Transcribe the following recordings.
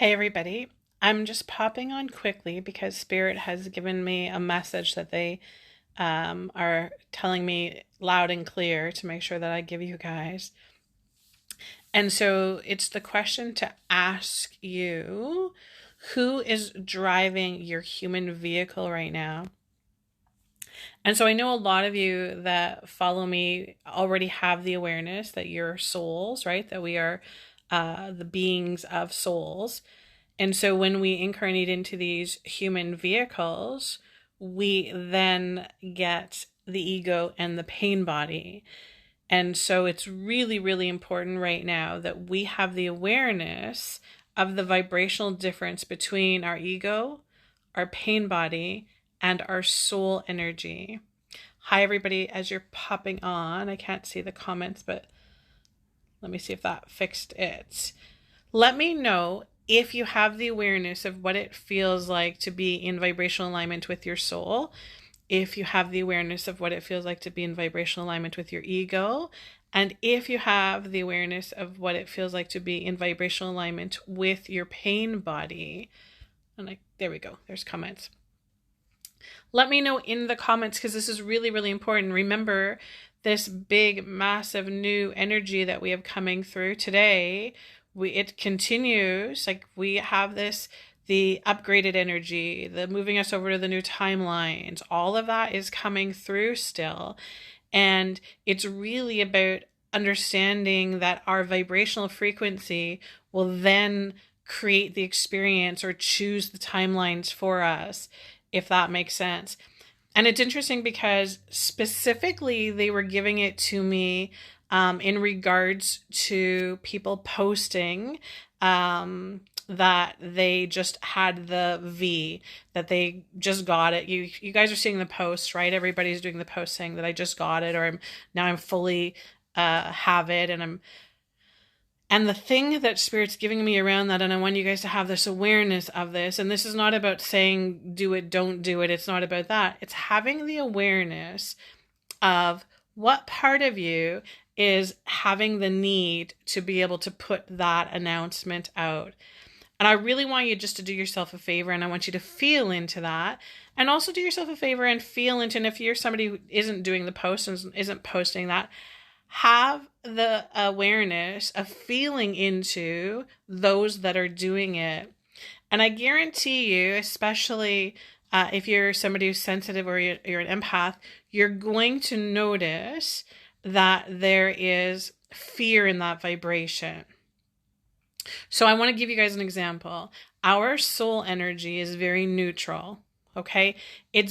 Hey everybody, I'm just popping on quickly because Spirit has given me a message that they are telling me loud and clear to make sure that I give you guys. And so it's the question to ask you, who is driving your human vehicle right now? And so I know a lot of you that follow me already have the awareness that you're souls, right? That we are the beings of souls. And so when we incarnate into these human vehicles, we then get the ego and the pain body. And so it's really, really important right now that we have the awareness of the vibrational difference between our ego, our pain body, and our soul energy. Hi, everybody, as you're popping on. I can't see the comments, but let me see if that fixed it. Let me know if you have the awareness of what it feels like to be in vibrational alignment with your soul, if you have the awareness of what it feels like to be in vibrational alignment with your ego, and if you have the awareness of what it feels like to be in vibrational alignment with your pain body. And there we go. There's comments. Let me know in the comments because this is really, really important. Remember this big, massive new energy that we have coming through today. It continues, like we have this, the upgraded energy, the moving us over to the new timelines, all of that is coming through still. And it's really about understanding that our vibrational frequency will then create the experience or choose the timelines for us, if that makes sense. And it's interesting because specifically they were giving it to me in regards to people posting that they just had the V, that they just got it. You guys are seeing the posts, right? Everybody's doing the post saying that I just got it, or I'm fully have it, and the thing that Spirit's giving me around that, and I want you guys to have this awareness of this, and this is not about saying do it, don't do it. It's not about that. It's having the awareness of what part of you is having the need to be able to put that announcement out. And I really want you just to do yourself a favor, and I want you to feel into that. And also do yourself a favor and feel into, and if you're somebody who isn't doing the post and isn't posting that, have the awareness of feeling into those that are doing it. And I guarantee you, especially if you're somebody who's sensitive or you're an empath, you're going to notice that there is fear in that vibration. So I want to give you guys an example. Our soul energy is very neutral. Okay, it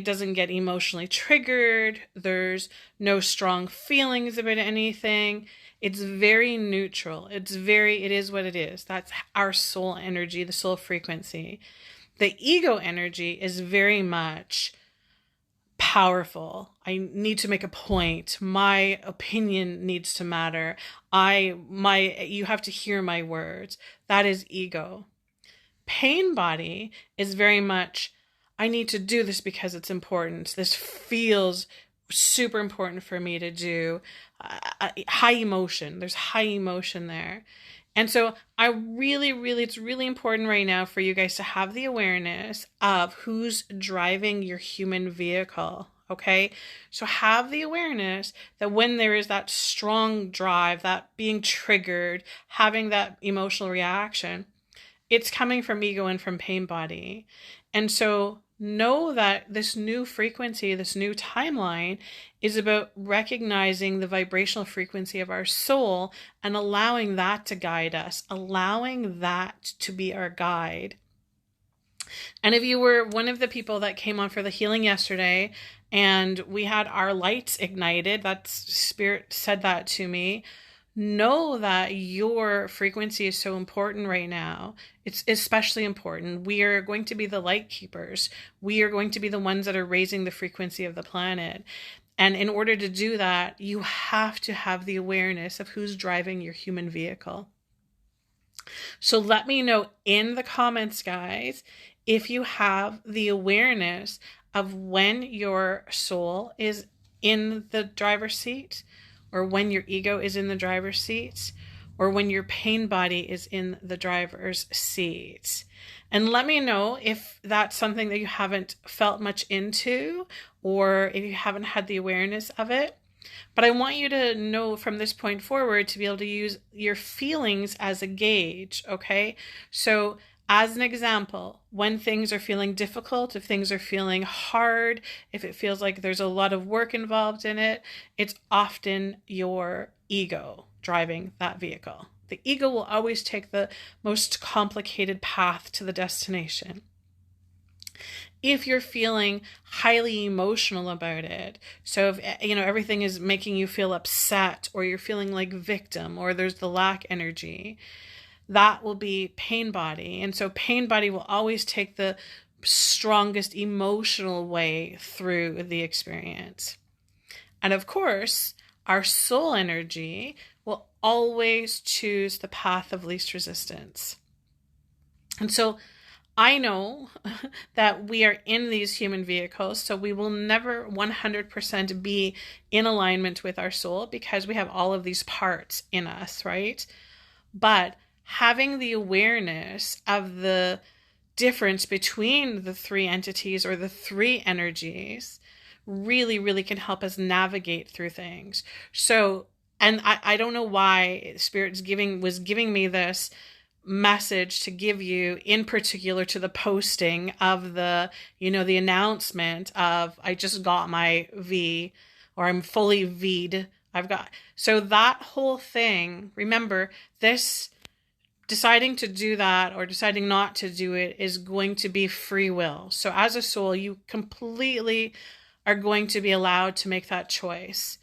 doesn't get emotionally triggered. There's no strong feelings about anything. It's very neutral. It is what it is. That's our soul energy, the soul frequency. The ego energy is very much powerful. I need to make a point. My opinion needs to matter. You have to hear my words. That is ego. Pain body is very much, I need to do this because it's important. This feels super important for me to do. High emotion. There's high emotion there. And so it's really important right now for you guys to have the awareness of who's driving your human vehicle. Okay. So have the awareness that when there is that strong drive, that being triggered, having that emotional reaction, it's coming from ego and from pain body. And so know that this new frequency, this new timeline is about recognizing the vibrational frequency of our soul and allowing that to guide us, allowing that to be our guide. And if you were one of the people that came on for the healing yesterday and we had our lights ignited, that Spirit said that to me, know that your frequency is so important right now. It's especially important. We are going to be the light keepers. We are going to be the ones that are raising the frequency of the planet. And in order to do that, you have to have the awareness of who's driving your human vehicle. So let me know in the comments, guys, if you have the awareness of when your soul is in the driver's seat, or when your ego is in the driver's seat, or when your pain body is in the driver's seat. And let me know if that's something that you haven't felt much into, or if you haven't had the awareness of it. But I want you to know from this point forward to be able to use your feelings as a gauge, okay? So as an example, when things are feeling difficult, if things are feeling hard, if it feels like there's a lot of work involved in it, it's often your ego driving that vehicle. The ego will always take the most complicated path to the destination. If you're feeling highly emotional about it, so if everything is making you feel upset, or you're feeling like victim, or there's the lack energy, that will be pain body. And so pain body will always take the strongest emotional way through the experience. And of course, our soul energy will always choose the path of least resistance. And so I know that we are in these human vehicles, so we will never 100% be in alignment with our soul, because we have all of these parts in us, right? But having the awareness of the difference between the three entities, or the three energies, really, really can help us navigate through things. So, and I don't know why Spirit's was giving me this message to give you in particular to the posting of the announcement of I just got my V, or I'm fully V'd. So that whole thing, remember, this deciding to do that or deciding not to do it is going to be free will. So as a soul, you completely are going to be allowed to make that choice.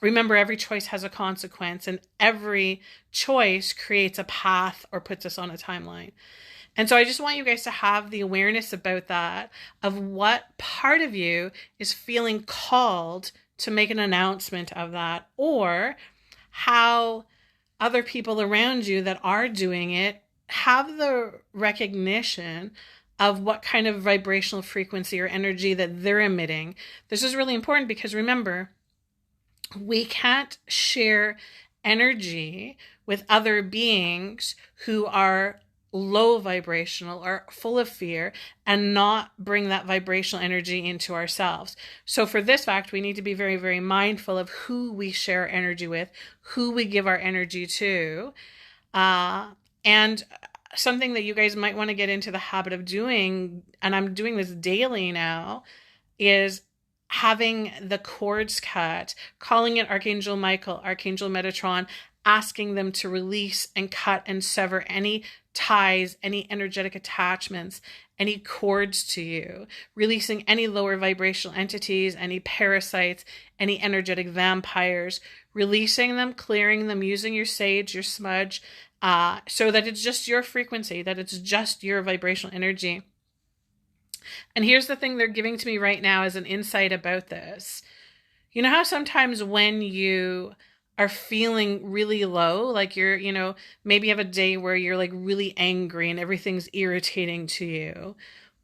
Remember, every choice has a consequence, and every choice creates a path or puts us on a timeline. And so I just want you guys to have the awareness about that, of what part of you is feeling called to make an announcement of that, or how other people around you that are doing it have the recognition of what kind of vibrational frequency or energy that they're emitting. This is really important, because remember, we can't share energy with other beings who are low vibrational or full of fear, and not bring that vibrational energy into ourselves. So for this fact, we need to be very, very mindful of who we share energy with, who we give our energy to. And something that you guys might want to get into the habit of doing, and I'm doing this daily now, is having the cords cut, calling it Archangel Michael, Archangel Metatron, asking them to release and cut and sever any ties, any energetic attachments, any cords to you, releasing any lower vibrational entities, any parasites, any energetic vampires, releasing them, clearing them, using your sage, your smudge, so that it's just your frequency, that it's just your vibrational energy. And here's the thing they're giving to me right now as an insight about this. You know how sometimes when you are feeling really low, like you're, maybe you have a day where you're like really angry and everything's irritating to you,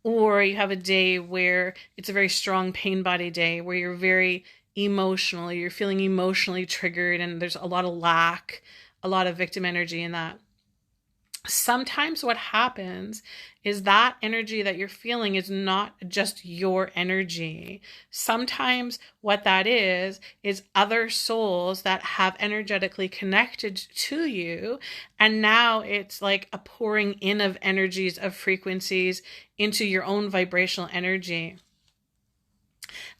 or you have a day where it's a very strong pain body day where you're very emotional, you're feeling emotionally triggered, and there's a lot of lack, a lot of victim energy in that. Sometimes what happens is that energy that you're feeling is not just your energy. Sometimes what that is other souls that have energetically connected to you, and now it's like a pouring in of energies, of frequencies into your own vibrational energy.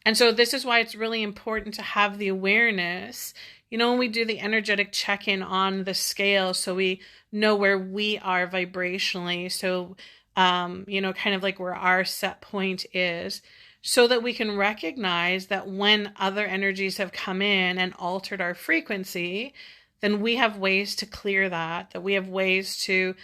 And so this is why it's really important to have the awareness. When we do the energetic check-in on the scale, so we know where we are vibrationally. So, kind of like where our set point is, so that we can recognize that when other energies have come in and altered our frequency, then we have ways to clear that we have ways to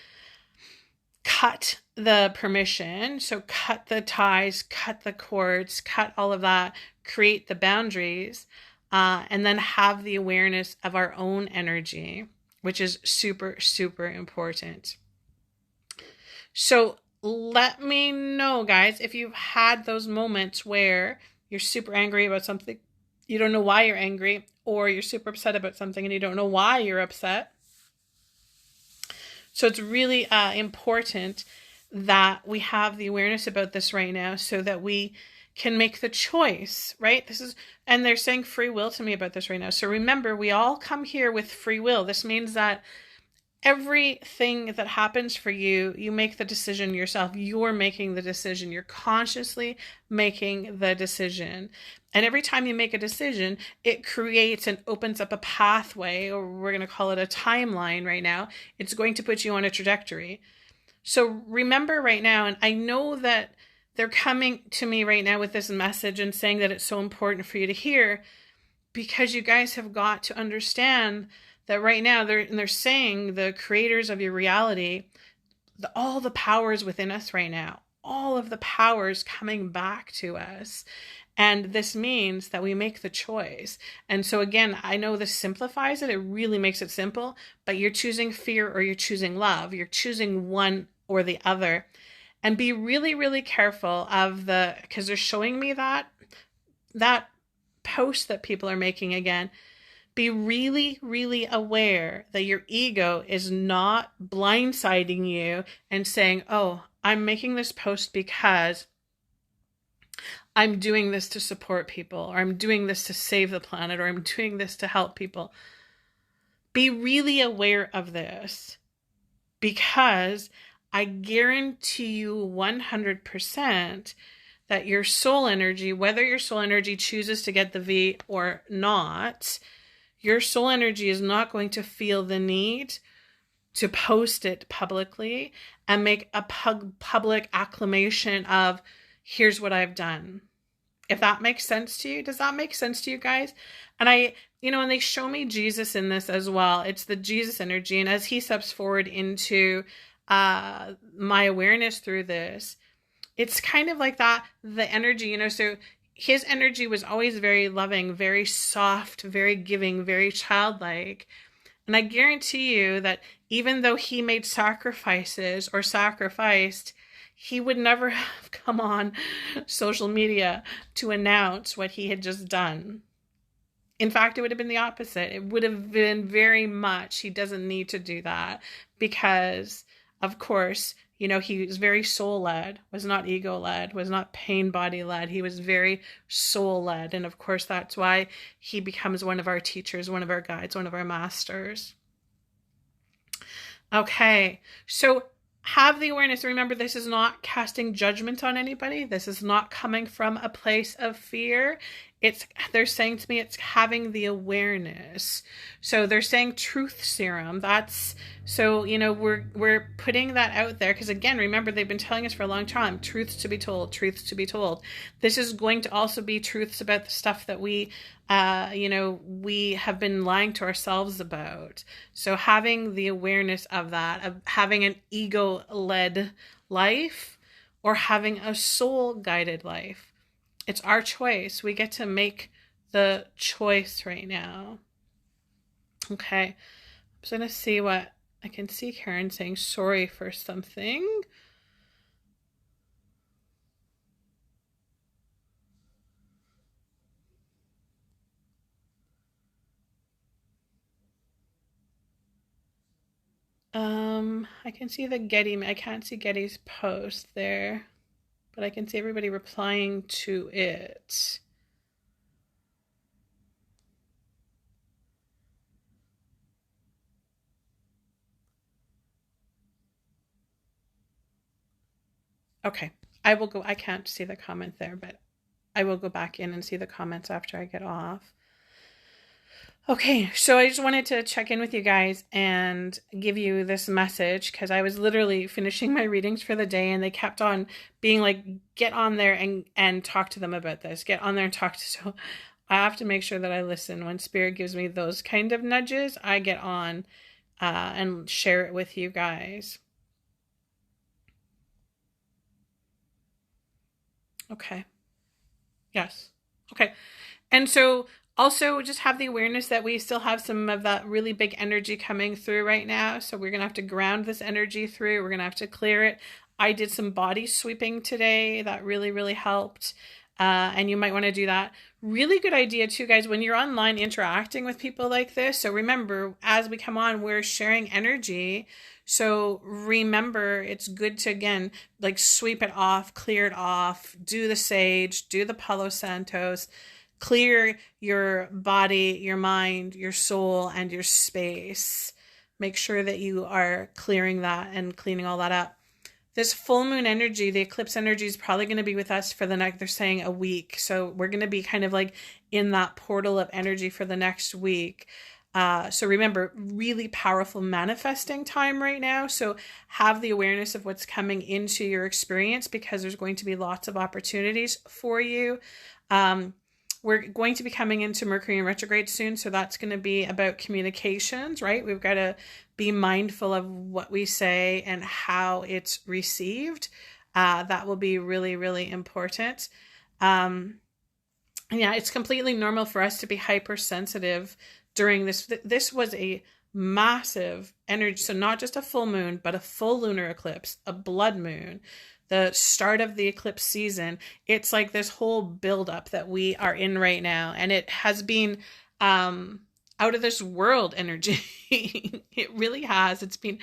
cut the permission. So cut the ties, cut the cords, cut all of that, create the boundaries, and then have the awareness of our own energy, which is super, super important. So let me know, guys, if you've had those moments where you're super angry about something, you don't know why you're angry, or you're super upset about something and you don't know why you're upset. So it's really important that we have the awareness about this right now so that we can make the choice, right? And they're saying free will to me about this right now. So remember, we all come here with free will. This means that everything that happens for you, you make the decision yourself. You're making the decision. You're consciously making the decision. And every time you make a decision, it creates and opens up a pathway, or we're going to call it a timeline right now. It's going to put you on a trajectory. So remember right now, and I know that they're coming to me right now with this message and saying that it's so important for you to hear, because you guys have got to understand that right now they're saying, the creators of your reality, all the powers within us right now, all of the powers coming back to us. And this means that we make the choice. And so again, I know this simplifies it. It really makes it simple, but you're choosing fear or you're choosing love. You're choosing one or the other. And be really, really careful because they're showing me that post that people are making again. Be really, really aware that your ego is not blindsiding you and saying, oh, I'm making this post because I'm doing this to support people, or I'm doing this to save the planet, or I'm doing this to help people. Be really aware of this, because I guarantee you 100% that your soul energy, whether your soul energy chooses to get the V or not, your soul energy is not going to feel the need to post it publicly and make a public acclamation of, here's what I've done. If that makes sense to you, does that make sense to you guys? And and they show me Jesus in this as well. It's the Jesus energy. And as he steps forward into my awareness through this, it's kind of like that, the energy, so his energy was always very loving, very soft, very giving, very childlike. And I guarantee you that even though he made sacrifices or sacrificed, he would never have come on social media to announce what he had just done. In fact, it would have been the opposite. It would have been very much, he doesn't need to do that, because, of course, he was very soul-led, was not ego-led, was not pain-body-led. He was very soul-led. And of course, that's why he becomes one of our teachers, one of our guides, one of our masters. Okay, so have the awareness. Remember, this is not casting judgment on anybody. This is not coming from a place of fear. They're saying to me, it's having the awareness. So they're saying truth serum. We're putting that out there, because again, remember, they've been telling us for a long time, truths to be told, truths to be told. This is going to also be truths about the stuff that we have been lying to ourselves about. So having the awareness of that, of having an ego-led life or having a soul-guided life. It's our choice. We get to make the choice right now. Okay. I'm just going to see what I can see. Karen saying sorry for something. I can see I can't see Getty's post there, but I can see everybody replying to it. Okay, I will go. I can't see the comment there, but I will go back in and see the comments after I get off. Okay, so I just wanted to check in with you guys and give you this message, because I was literally finishing my readings for the day and they kept on being like, get on there and talk to them about this. Get on there and talk to. So I have to make sure that I listen. When Spirit gives me those kind of nudges, I get on and share it with you guys. Okay. Yes. Okay. And so also just have the awareness that we still have some of that really big energy coming through right now. So we're going to have to ground this energy through. We're going to have to clear it. I did some body sweeping today. That really, really helped. And you might want to do that. Really good idea too, guys, when you're online interacting with people like this. So remember, as we come on, we're sharing energy. So remember, it's good to, again, like sweep it off, clear it off, do the sage, do the Palo Santos, clear your body, your mind, your soul, and your space. Make sure that you are clearing that and cleaning all that up. This full moon energy, the eclipse energy, is probably going to be with us for the next, they're saying, a week. So we're going to be kind of like in that portal of energy for the next week. So remember, really powerful manifesting time right now. So have the awareness of what's coming into your experience, because there's going to be lots of opportunities for you. We're going to be coming into Mercury in retrograde soon. So that's going to be about communications, right? We've got to be mindful of what we say and how it's received. That will be really, really important. Yeah, it's completely normal for us to be hypersensitive during this. This was a massive energy. So not just a full moon, but a full lunar eclipse, a blood moon, the start of the eclipse season. It's like this whole buildup that we are in right now. And it has been out of this world energy. It really has. It's been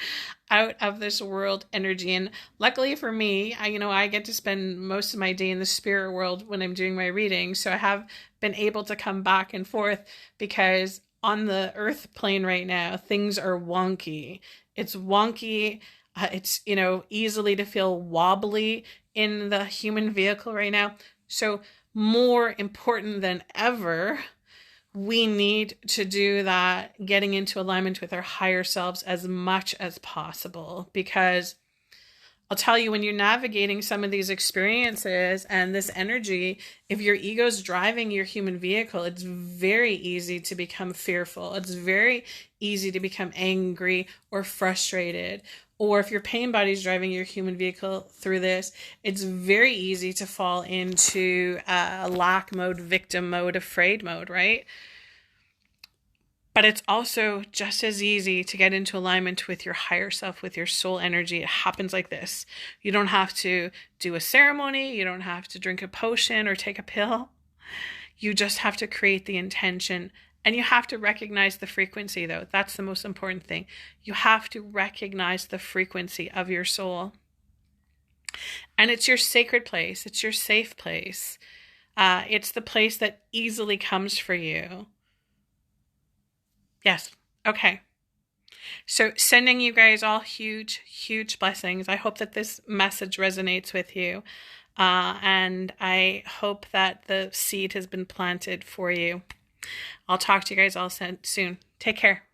out of this world energy. And luckily for me, I get to spend most of my day in the spirit world when I'm doing my reading. So I have been able to come back and forth, because on the earth plane right now, things are wonky. It's wonky. It's, easily to feel wobbly in the human vehicle right now. So more important than ever, we need to do that, getting into alignment with our higher selves as much as possible. Because I'll tell you, when you're navigating some of these experiences and this energy, if your ego's driving your human vehicle, it's very easy to become fearful. It's very easy to become angry or frustrated. Or if your pain body's driving your human vehicle through this, it's very easy to fall into lack mode, victim mode, afraid mode, right? But it's also just as easy to get into alignment with your higher self, with your soul energy. It happens like this. You don't have to do a ceremony. You don't have to drink a potion or take a pill. You just have to create the intention. And you have to recognize the frequency, though. That's the most important thing. You have to recognize the frequency of your soul. And it's your sacred place. It's your safe place. It's the place that easily comes for you. Yes. Okay. So sending you guys all huge, huge blessings. I hope that this message resonates with you. And I hope that the seed has been planted for you. I'll talk to you guys all soon. Take care.